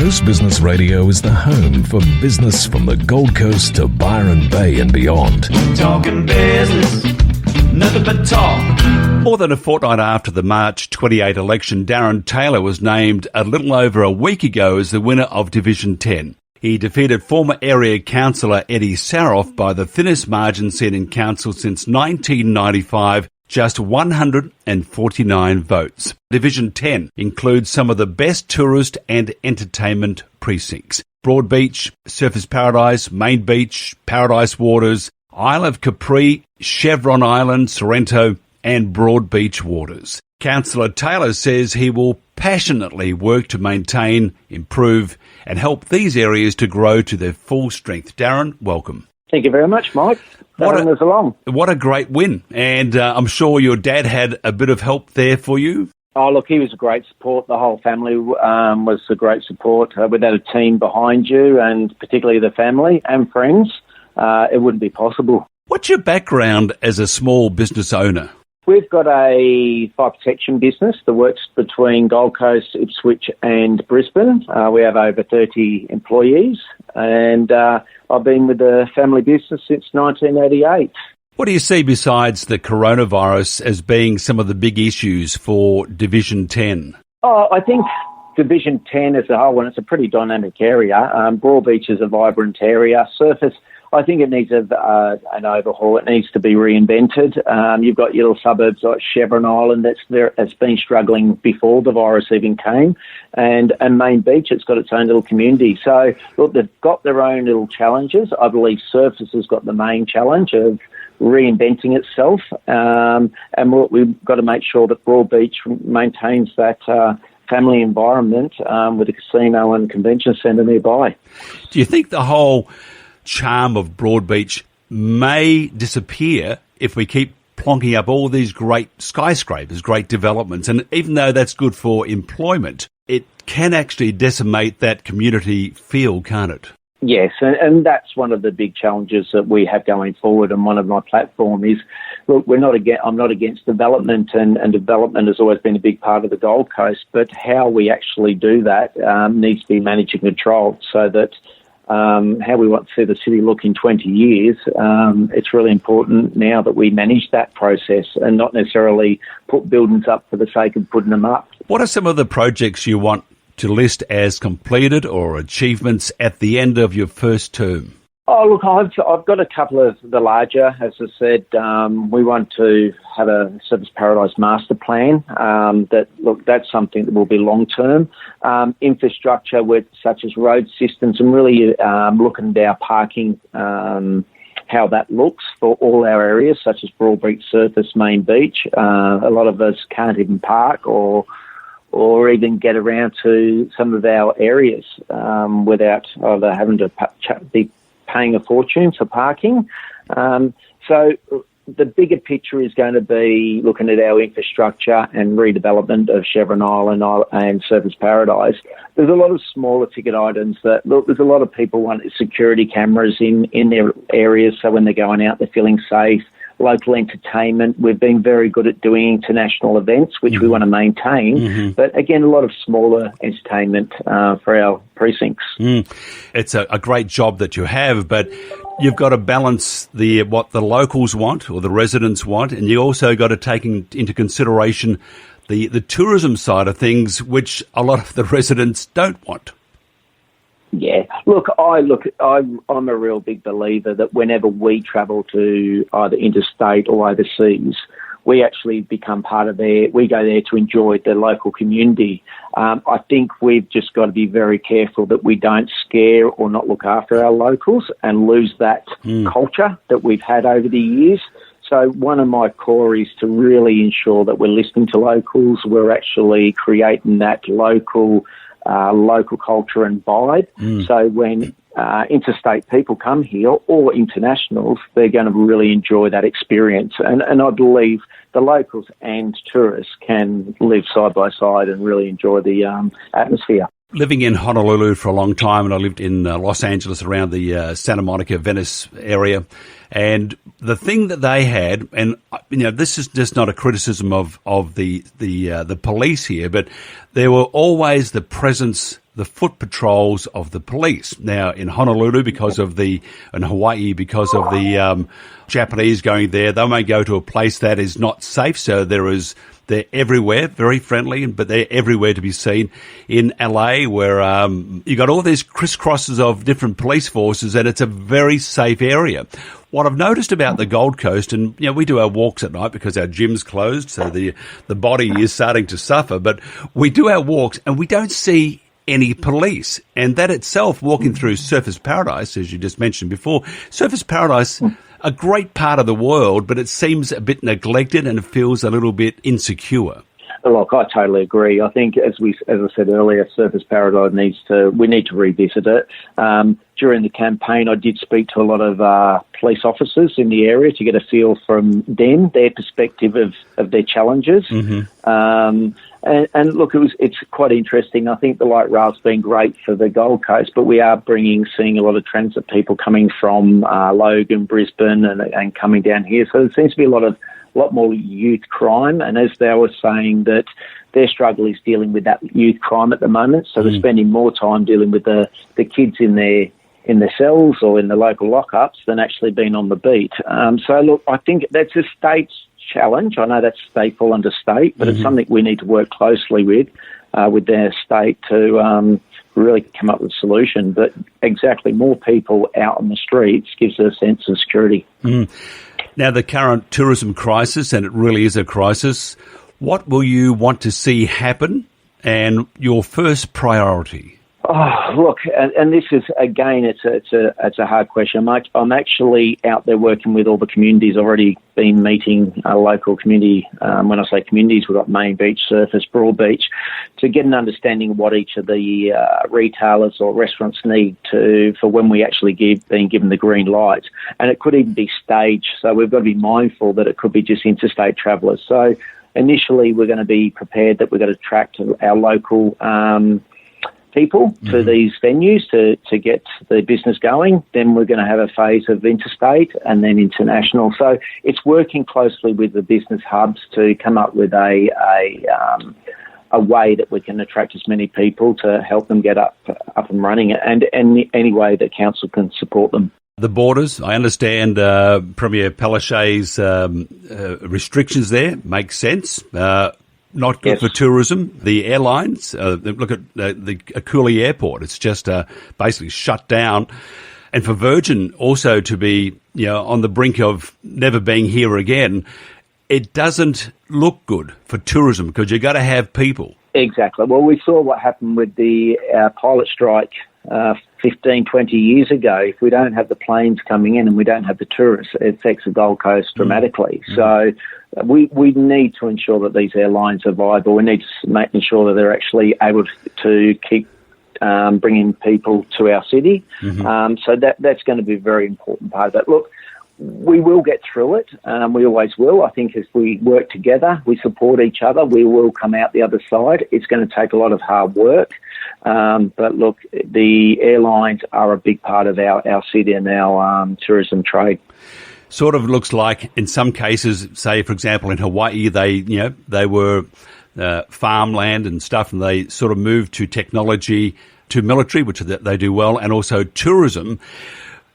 Coast Business Radio is the home for business from the Gold Coast to Byron Bay and beyond. Talking business, nothing but talk. More than a fortnight after the March 28 election, Darren Taylor was named a little over a week ago as the winner of Division 10. He defeated former area councillor Eddie Saroff by the thinnest margin seen in council since 1995, just 149 votes. Division 10 includes some of the best tourist and entertainment precincts: Broadbeach, Surfers Paradise, Main Beach, Paradise Waters, Isle of Capri, Chevron Island, Sorrento and Broadbeach Waters. Councillor Taylor says he will passionately work to maintain, improve and help these areas to grow to their full strength. Darren, welcome. Thank you very much, Mike. What a great win. And I'm sure your dad had a bit of help there for you. Oh, look, he was a great support. The whole family was a great support. Without a team behind you, and particularly the family and friends, it wouldn't be possible. What's your background as a small business owner? We've got a fire protection business that works between Gold Coast, Ipswich and Brisbane. We have over 30 employees, and I've been with the family business since 1988. What do you see besides the coronavirus as being some of the big issues for Division 10? Oh, I think Division 10 as a whole, and it's a pretty dynamic area. Broadbeach is a vibrant area. Surface, I think it needs an overhaul. It needs to be reinvented. You've got your little suburbs like Chevron Island that's been struggling before the virus even came, and Main Beach, it's got its own little community. So, look, they've got their own little challenges. I believe Surface has got the main challenge of reinventing itself, and we've got to make sure that Broadbeach maintains that family environment with a casino and convention centre nearby. Do you think the whole charm of Broadbeach may disappear if we keep plonking up all these great skyscrapers, great developments? And even though that's good for employment, it can actually decimate that community feel, can't it? Yes, and that's one of the big challenges that we have going forward. And one of my platform is, look, I'm not against development, and development has always been a big part of the Gold Coast, but how we actually do that needs to be managed and controlled, so that how we want to see the city look in 20 years, it's really important now that we manage that process and not necessarily put buildings up for the sake of putting them up. What are some of the projects you want to list as completed or achievements at the end of your first term? Oh, look, I've got a couple of the larger. As I said, we want to have a Surfers Paradise master plan. That's something that will be long term. Infrastructure such as road systems, and really looking at our parking, how that looks for all our areas, such as Broadbeach, Surface, Main Beach. A lot of us can't even park or even get around to some of our areas without either having to be paying a fortune for parking. So the bigger picture is going to be looking at our infrastructure and redevelopment of Chevron Island and Surfers Paradise. There's a lot of smaller ticket items that, look, there's a lot of people want security cameras in their areas, so when they're going out, they're feeling safe. Local entertainment, we've been very good at doing international events, which we want to maintain. Mm-hmm. But again, a lot of smaller entertainment for our precincts. It's a great job that you have, but you've got to balance what the locals want or the residents want, and you also got to take into consideration the tourism side of things, which a lot of the residents don't want. Yeah, I'm a real big believer that whenever we travel to either interstate or overseas, we actually become part of we go there to enjoy the local community. I think we've just got to be very careful that we don't scare or not look after our locals and lose that culture that we've had over the years. So one of my core is to really ensure that we're listening to locals. We're actually creating that local culture and vibe. So when interstate people come here, or internationals, they're going to really enjoy that experience. And I believe the locals and tourists can live side by side and really enjoy the atmosphere. Living in Honolulu for a long time, and I lived in Los Angeles around the Santa Monica, Venice area. And the thing that they had, and this is just not a criticism of the police here, but there were always the presence the foot patrols of the police. Now, in Honolulu, in Hawaii, because of the Japanese going there, they may go to a place that is not safe. So they're everywhere, very friendly, but they're everywhere to be seen. In LA, where you got all these crisscrosses of different police forces, and it's a very safe area. What I've noticed about the Gold Coast, and we do our walks at night because our gym's closed, so the body is starting to suffer, but we do our walks and we don't see any police. And that itself, walking through Surfers Paradise, as you just mentioned before, Surfers Paradise, a great part of the world, but it seems a bit neglected and it feels a little bit insecure. Look, I totally agree. I think, as I said earlier, Surfers Paradise we need to revisit it. During the campaign, I did speak to a lot of police officers in the area to get a feel from them, their perspective of their challenges. And look, it's quite interesting. I think the light rail's been great for the Gold Coast, but we are seeing a lot of transit people coming from Logan, Brisbane, and coming down here. So there seems to be a lot more youth crime, and as they were saying, that their struggle is dealing with that youth crime at the moment. So they're spending more time dealing with the kids in their cells or in the local lockups than actually being on the beat. So look, I think that's a state's challenge. I know that's state fall under state, but it's something we need to work closely with their state to really come up with a solution. But exactly, more people out on the streets gives us a sense of security. Now, the current tourism crisis, and it really is a crisis, what will you want to see happen and your first priority? Oh, look, and this is, again, it's a hard question. I'm actually out there working with all the communities. I've already been meeting a local community. When I say communities, we've got Main Beach, Surfers, Broad Beach, to get an understanding of what each of the retailers or restaurants need for when we actually being given the green light. And it could even be staged, so we've got to be mindful that it could be just interstate travellers. So initially, we're going to be prepared that we're going to attract our local people to these venues to get the business going. Then we're going to have a phase of interstate and then international. So it's working closely with the business hubs to come up with a way that we can attract as many people to help them get up and running, and any way that council can support them. The borders, I understand Premier Palaszczuk's restrictions there make sense. Not good for tourism. The airlines, look at the Cooley Airport. It's just basically shut down. And for Virgin also to be on the brink of never being here again, it doesn't look good for tourism because you've got to have people. Exactly. Well, we saw what happened with the pilot strike 15, 20 years ago. If we don't have the planes coming in and we don't have the tourists, it affects the Gold Coast dramatically. So we need to ensure that these airlines are viable. We need to make sure that they're actually able to keep bringing people to our city. So that's going to be a very important part of it. Look, we will get through it. We always will. I think if we work together, we support each other, we will come out the other side. It's going to take a lot of hard work. But look, the airlines are a big part of our city and our tourism trade. Sort of looks like in some cases, say, for example, in Hawaii, they were farmland and stuff, and they sort of moved to technology, to military, which they do well, and also tourism.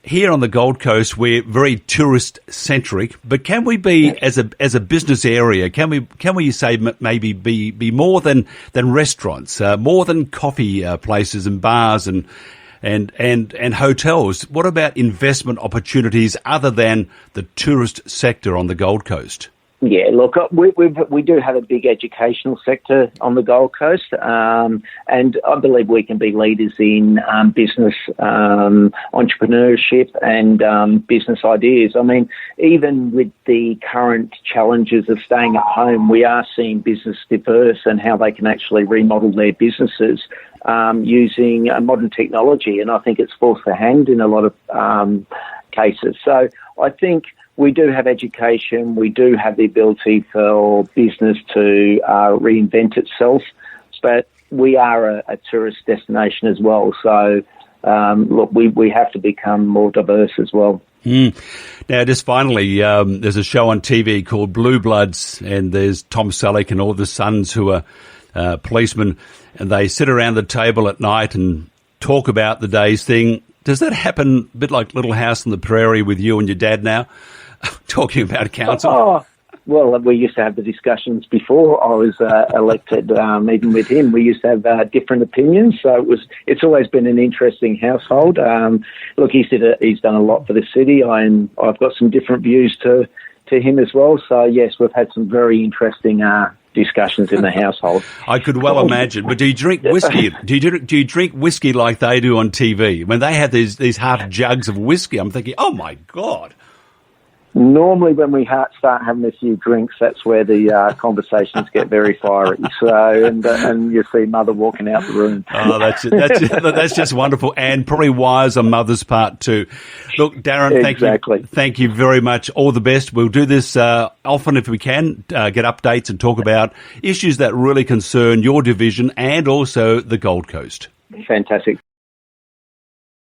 Here on the Gold Coast, we're very tourist-centric, but can we be, as a business area, can we say maybe be more than restaurants, more than coffee places and bars and hotels? What about investment opportunities other than the tourist sector on the Gold Coast? Yeah, look, we do have a big educational sector on the Gold Coast, and I believe we can be leaders in business entrepreneurship and business ideas. I mean, even with the current challenges of staying at home, we are seeing business diverse and how they can actually remodel their businesses using modern technology, and I think it's forced their hand in a lot of cases. So I think we do have education. We do have the ability for business to reinvent itself, but we are a tourist destination as well. So, look, we have to become more diverse as well. Now, just finally, there's a show on TV called Blue Bloods, and there's Tom Selleck and all the sons who are policemen. and they sit around the table at night and talk about the day's thing. Does that happen a bit like Little House on the Prairie with you and your dad now, talking about council? Oh, well, we used to have the discussions before I was elected. Even with him, we used to have different opinions. So it's always been an interesting household. Look, he's done a lot for the city, and I've got some different views to him as well. So yes, we've had some very interesting discussions in the household. I could well imagine. But do you drink whiskey? Do you drink whiskey like they do on TV? When they have these half jugs of whiskey, I'm thinking, oh my God. Normally, when we start having a few drinks, that's where the conversations get very fiery. So, and you see Mother walking out the room. Oh, that's just wonderful, and probably wise on Mother's part too. Look, Darren, thank you very much. All the best. We'll do this often if we can. Get updates and talk about issues that really concern your division and also the Gold Coast. Fantastic.